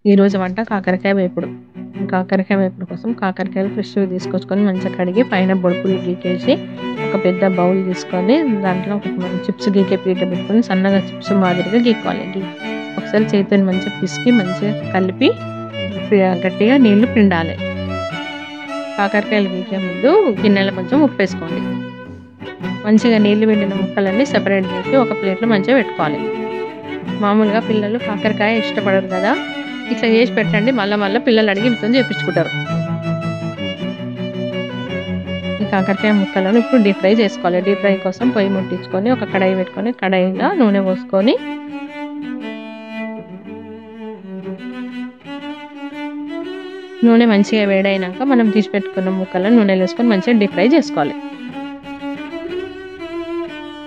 ఈరోజు వంట కాకరకాయ వేపుడు. కాకరకాయ వేపుడు కోసం కాకరకాయలు ఫ్రెష్‌గా తీసుకొచ్చుకొని మంచిగా కడిగి పైన బొడుపులు గీకేసి ఒక పెద్ద బౌల్ తీసుకొని దాంట్లో ఒక చిప్స్ గీకే పీట పెట్టుకొని సన్నగా చిప్స్ మాదిరిగా గీక్కోవాలి. ఒకసారి చేతితోని మంచిగా పిసికి మంచిగా కలిపి గట్టిగా నీళ్లు పిండాలి. కాకరకాయలు గీకే ముందు గిన్నెలో కొంచెం ఉప్పేసుకోండి. మంచిగా నీళ్లు పిండిన ముక్కలన్నీ సెపరేట్ చేసి ఒక ప్లేట్‌లో మంచిగా పెట్టుకోవాలి. మామూలుగా పిల్లలు కాకరకాయ ఇష్టపడరు కదా! ఇట్లా చేసి పెట్టండి. మళ్ళా పిల్లలు అడిగి మీతోని చేపించుకుంటారు. ఈ కాకరకాయ ముక్కలను ఇప్పుడు డీప్ ఫ్రై చేసుకోవాలి. డీప్ ఫ్రై కోసం పొయ్యి ముట్టించుకొని ఒక కడాయి పెట్టుకొని కడాయిలో నూనె పోసుకొని నూనె మంచిగా వేడైనాక మనం తీసి పెట్టుకున్న ముక్కలను నూనెలో వేసుకొని మంచిగా డీప్ ఫ్రై చేసుకోవాలి.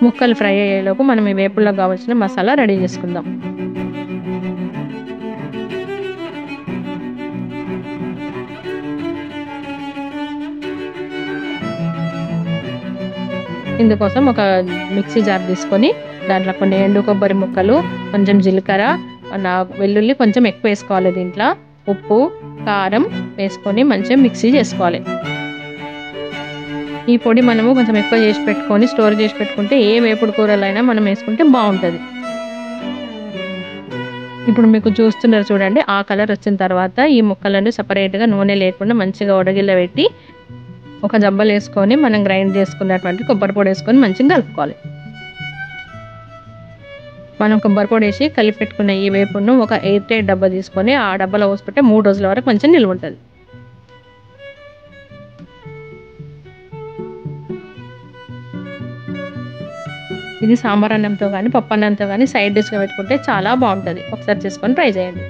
ముక్కలు ఫ్రై అయ్యేలోపు మనం ఈ వేపుడులోకి కావాల్సిన మసాలా రెడీ చేసుకుందాం. ఇందుకోసం ఒక మిక్సీ జార్ తీసుకొని దాంట్లో కొన్ని ఎండు కొబ్బరి ముక్కలు, కొంచెం జీలకర్ర, వెల్లుల్లి కొంచెం ఎక్కువ వేసుకోవాలి. దీంట్లో ఉప్పు, కారం వేసుకొని మంచిగా మిక్సీ చేసుకోవాలి. ఈ పొడి మనము కొంచెం ఎక్కువ చేసి పెట్టుకొని స్టోర్ చేసి పెట్టుకుంటే ఏ వేపుడు కూరలైనా మనం వేసుకుంటే బాగుంటుంది. ఇప్పుడు మీకు చూస్తున్నారు చూడండి, ఆ కలర్ వచ్చిన తర్వాత ఈ ముక్కలను సపరేట్గా నూనె లేకుండా మంచిగా ఉడగిలో పెట్టి ఒక జబ్బలు వేసుకొని మనం గ్రైండ్ చేసుకున్నటువంటి కొబ్బరి పొడి వేసుకొని మంచిగా కలుపుకోవాలి. మనం కొబ్బరి పొడి వేసి కలిపి పెట్టుకున్న ఈ వేపుడును ఒక ఎయిర్ టైట్ డబ్బా తీసుకొని ఆ డబ్బాలో పోసుకుంటే 3 రోజుల వరకు మంచిగా నిల్వ ఉంటుంది. ఇది సాంబార్ అన్నంతో కానీ పప్పు అన్నంతో కానీ సైడ్ డిష్గా పెట్టుకుంటే చాలా బాగుంటుంది. ఒకసారి చేసుకొని ట్రై చేయండి.